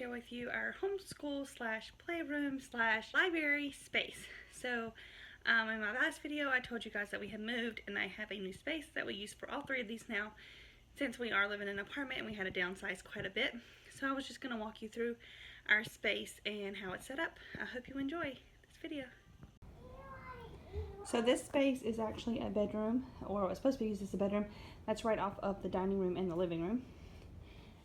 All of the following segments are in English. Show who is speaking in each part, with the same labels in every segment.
Speaker 1: share with you our homeschool slash playroom slash library space. So in my last video I told you guys that we had moved and I have a new space that we use for all three of these now, since we are living in an apartment and we had to downsize quite a bit. So I was just going to walk you through our space and how it's set up. I hope you enjoy this video. So this space is actually a bedroom, or it's supposed to be used as a bedroom. That's right off of the dining room and the living room.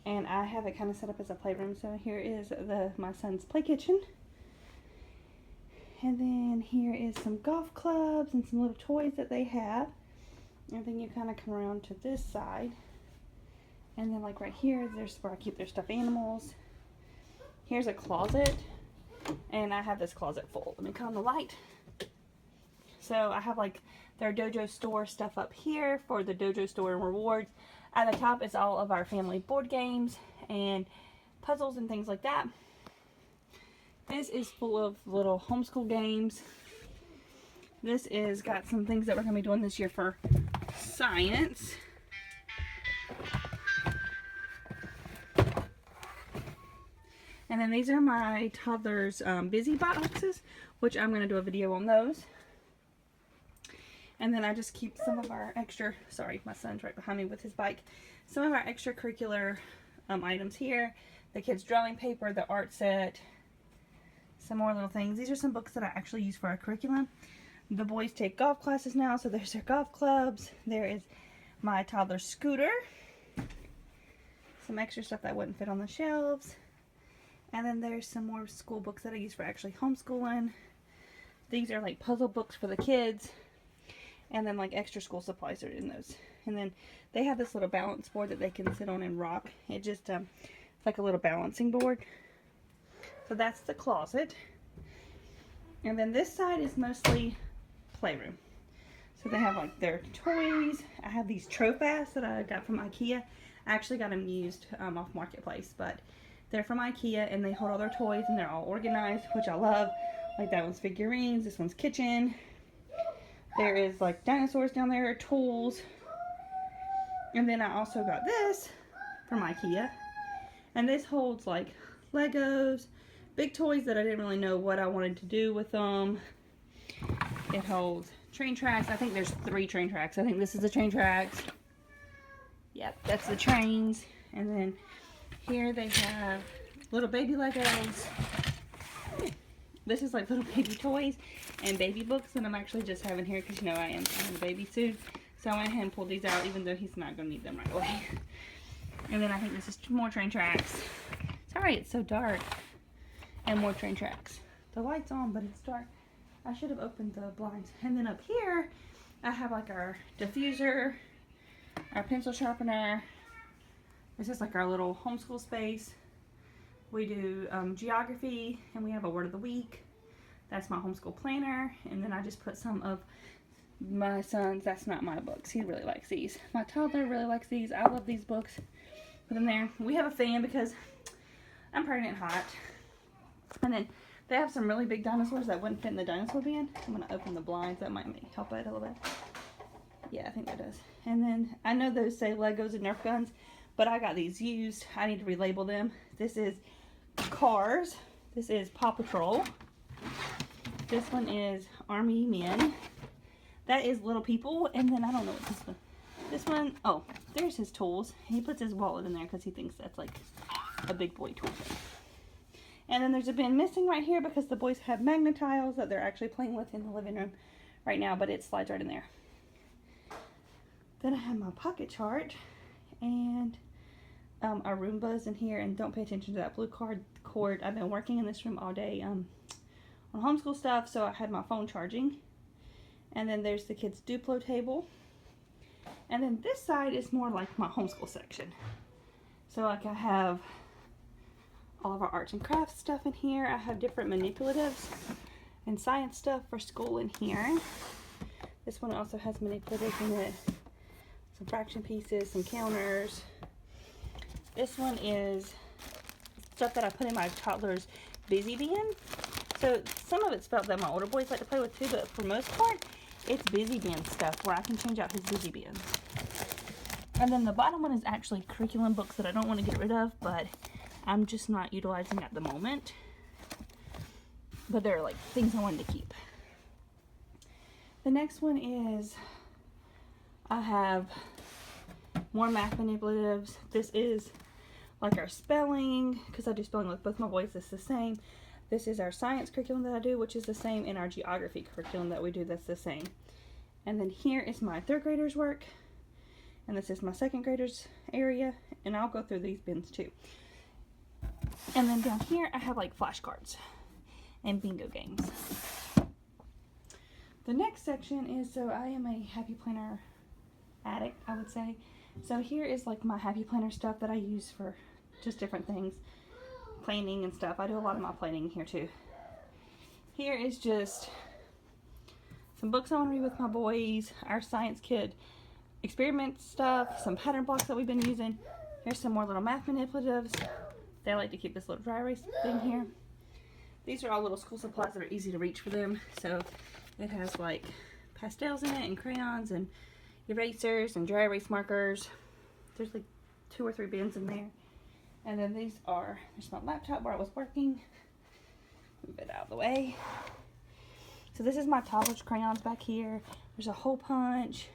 Speaker 1: And I have it kind of set up as a playroom. So here is my son's play kitchen. And then here is some golf clubs and some little toys that they have. And then you kind of come around to this side. And then like right here, there's where I keep their stuffed animals. Here's a closet. And I have this closet full. Let me cut on the light. So I have like their dojo store stuff up here for the dojo store and rewards. At the top is all of our family board games and puzzles and things like that. This is full of little homeschool games. This is got some things that we're going to be doing this year for science. And then these are my toddler's busy boxes, which I'm going to do a video on those. And then I just keep some of our extra, sorry, my son's right behind me with his bike. Some of our extracurricular items here. The kids' drawing paper, the art set, some more little things. These are some books that I actually use for our curriculum. The boys take golf classes now, so there's their golf clubs. There is my toddler's scooter. Some extra stuff that wouldn't fit on the shelves. And then there's some more school books that I use for actually homeschooling. These are like puzzle books for the kids. And then like extra school supplies are in those. And then they have this little balance board that they can sit on and rock. It just, it's like a little balancing board. So that's the closet. And then this side is mostly playroom. So they have like their toys. I have these Trophas that I got from IKEA. I actually got them used off Marketplace, but they're from IKEA and they hold all their toys and they're all organized, which I love. Like that one's figurines, this one's kitchen. There is like dinosaurs down there, tools. And then I also got this from IKEA. And this holds like Legos, big toys that I didn't really know what I wanted to do with them. It holds train tracks. I think there's 3 train tracks. I think this is the train tracks. Yep, that's the trains. And then here they have little baby Legos. This is like little baby toys and baby books that I'm actually just having here because, you know, I am having a baby soon. So I went ahead and pulled these out even though he's not going to need them right away. And then I think this is more train tracks. Sorry, it's so dark. And more train tracks. The light's on, but it's dark. I should have opened the blinds. And then up here, I have like our diffuser, our pencil sharpener. This is like our little homeschool space. We do geography, and we have a word of the week. That's my homeschool planner. And then I just put some of my son's, that's not my books. He really likes these. My toddler really likes these. I love these books. Put them there. We have a fan because I'm pregnant and hot. And then they have some really big dinosaurs that wouldn't fit in the dinosaur bin. I'm going to open the blinds. That might help it a little bit. Yeah, I think that does. And then I know those say Legos and Nerf guns, but I got these used. I need to relabel them. This is Cars. This is Paw Patrol. This one is Army Men. That is Little People. And then I don't know what this one. This one, oh, there's his tools. He puts his wallet in there because he thinks that's like a big boy tool thing. And then there's a bin missing right here because the boys have magnet tiles that they're actually playing with in the living room right now, but it slides right in there. Then I have my pocket chart and our Roombas in here, and don't pay attention to that blue cord. I've been working in this room all day on homeschool stuff, so I had my phone charging. And then there's the kids' Duplo table. And then this side is more like my homeschool section. So like I have all of our arts and crafts stuff in here. I have different manipulatives and science stuff for school in here. This one also has manipulatives in it. Some fraction pieces, some counters. This one is stuff that I put in my toddler's busy bin. So some of it's stuff that my older boys like to play with too, but for most part, it's busy bin stuff where I can change out his busy bin. And then the bottom one is actually curriculum books that I don't want to get rid of, but I'm just not utilizing at the moment. But they're like things I wanted to keep. The next one is I have more math manipulatives. This is like our spelling, because I do spelling with both my boys. It's the same. This is our science curriculum that I do, which is the same, and our geography curriculum that we do, that's the same. And then here is my 3rd graders work, and this is my 2nd graders area, and I'll go through these bins too. And then down here I have like flashcards and bingo games. The next section is, so I am a Happy Planner addict, I would say. So here is like my Happy Planner stuff that I use for just different things, planning and stuff. I do a lot of my planning here too. Here is just some books I want to read with my boys, our science kit experiment stuff, some pattern blocks that we've been using. Here's some more little math manipulatives. They like to keep this little dry erase thing here. These are all little school supplies that are easy to reach for them. So it has like pastels in it, and crayons, and erasers, and dry erase markers. There's like 2 or 3 bins in there. And then these are, there's my laptop where I was working. Move it out of the way. So this is my toddler's crayons back here. There's a hole punch.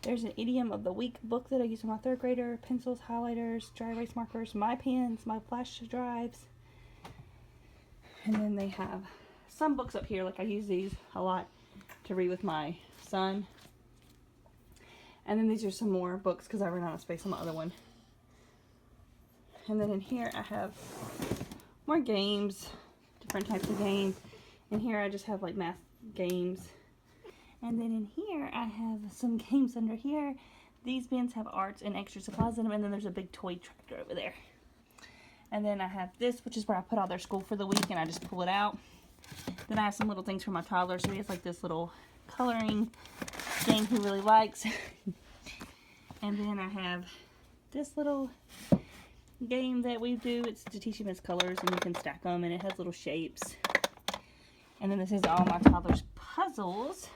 Speaker 1: There's an idiom of the week book that I use with my 3rd grader. Pencils, highlighters, dry erase markers, my pens, my flash drives. And then they have some books up here. Like I use these a lot to read with my son. And then these are some more books because I ran out of space on my other one. And then in here I have more games, different types of games. And here I just have like math games. And then in here I have some games under here. These bins have arts and extra supplies in them. And then there's a big toy tractor over there. And then I have this, which is where I put all their school for the week, and I just pull it out. Then I have some little things for my toddler. So he has like this little coloring game he really likes. And then I have this little game that we do. It's to teach him his colors, and you can stack them, and it has little shapes. And then this is all my toddler's puzzles.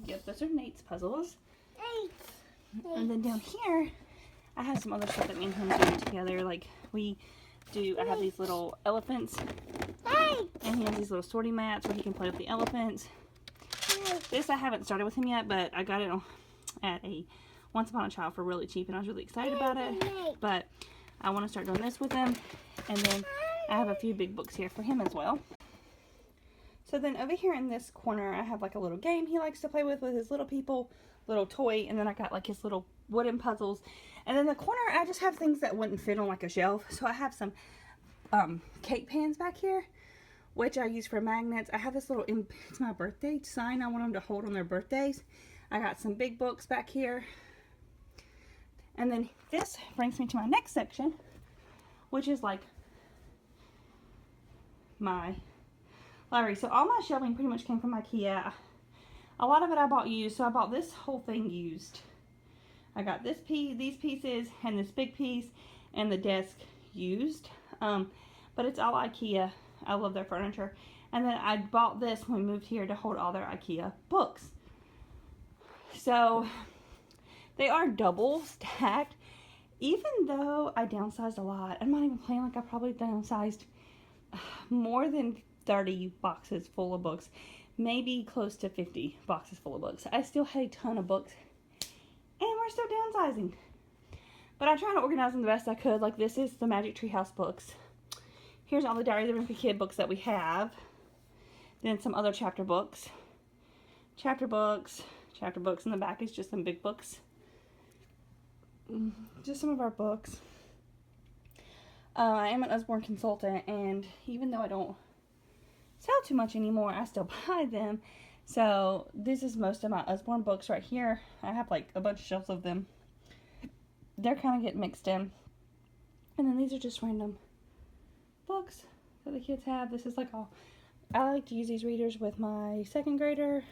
Speaker 1: Yep, those are Nate's puzzles. And then down here, I have some other stuff that me and him do together. Like I have these little elephants. And he has these little sorting mats where he can play with the elephants. This I haven't started with him yet, but I got it at a Once Upon a Child for really cheap, and I was really excited about it. But I want to start doing this with him. And then I have a few big books here for him as well. So then over here in this corner, I have like a little game he likes to play with his little people, little toy, and then I got like his little wooden puzzles. And then the corner, I just have things that wouldn't fit on like a shelf. So I have some cake pans back here, which I use for magnets. I have this little, it's my birthday sign I want them to hold on their birthdays. I got some big books back here. And then this brings me to my next section, which is like my library. So all my shelving pretty much came from IKEA. A lot of it I bought used, so I bought this whole thing used. I got this piece, these pieces, and this big piece, and the desk used. But it's all IKEA. I love their furniture. And then I bought this when we moved here to hold all their IKEA books. So they are double stacked. Even though I downsized a lot, I'm not even playing, like I probably downsized more than 30 boxes full of books. Maybe close to 50 boxes full of books. I still had a ton of books. And we're still downsizing. But I tried to organize them the best I could. Like this is the Magic Tree House books. Here's all the Diary of the Wimpy Kid books that we have. Then some other chapter books. Chapter books. Chapter books. In the back is just some big books. Just some of our books. I am an Usborne consultant, and even though I don't sell too much anymore, I still buy them. So this is most of my Usborne books right here. I have like a bunch of shelves of them. They're kind of getting mixed in. And then these are just random books that the kids have. This is like all, I like to use these readers with my 2nd grader.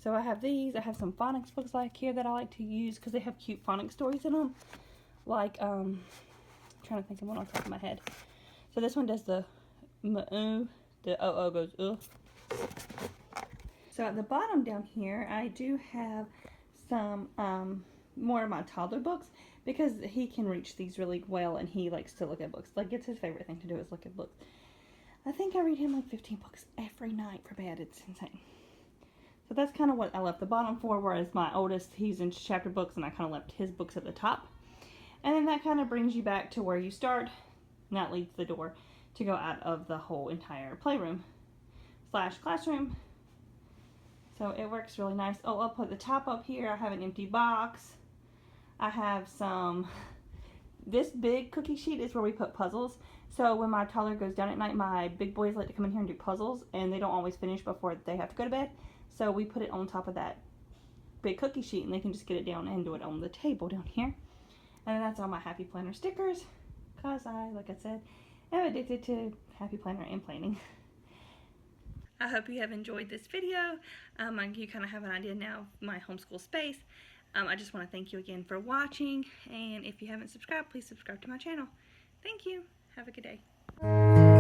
Speaker 1: So I have these. I have some phonics books like here that I like to use because they have cute phonics stories in them. Like, I'm trying to think of one on top of my head. So this one does the m-oo. The o-o goes ugh. So at the bottom down here, I do have some more of my toddler books because he can reach these really well and he likes to look at books. Like, it's his favorite thing to do is look at books. I think I read him like 15 books every night for bed. It's insane. So that's kind of what I left the bottom for, whereas my oldest, he's in chapter books, and I kind of left his books at the top. And then that kind of brings you back to where you start, and that leads the door to go out of the whole entire playroom / classroom. So it works really nice. Oh, I'll put the top up here. I have an empty box. I have some, this big cookie sheet is where we put puzzles. So when my toddler goes down at night, my big boys like to come in here and do puzzles, and they don't always finish before they have to go to bed. So we put it on top of that big cookie sheet, and they can just get it down and do it on the table down here. And that's all my Happy Planner stickers, because I, like I said, am addicted to Happy Planner and planning. I hope you have enjoyed this video. You kind of have an idea now of my homeschool space. I just want to thank you again for watching, and if you haven't subscribed, please subscribe to my channel. Thank you. Have a good day.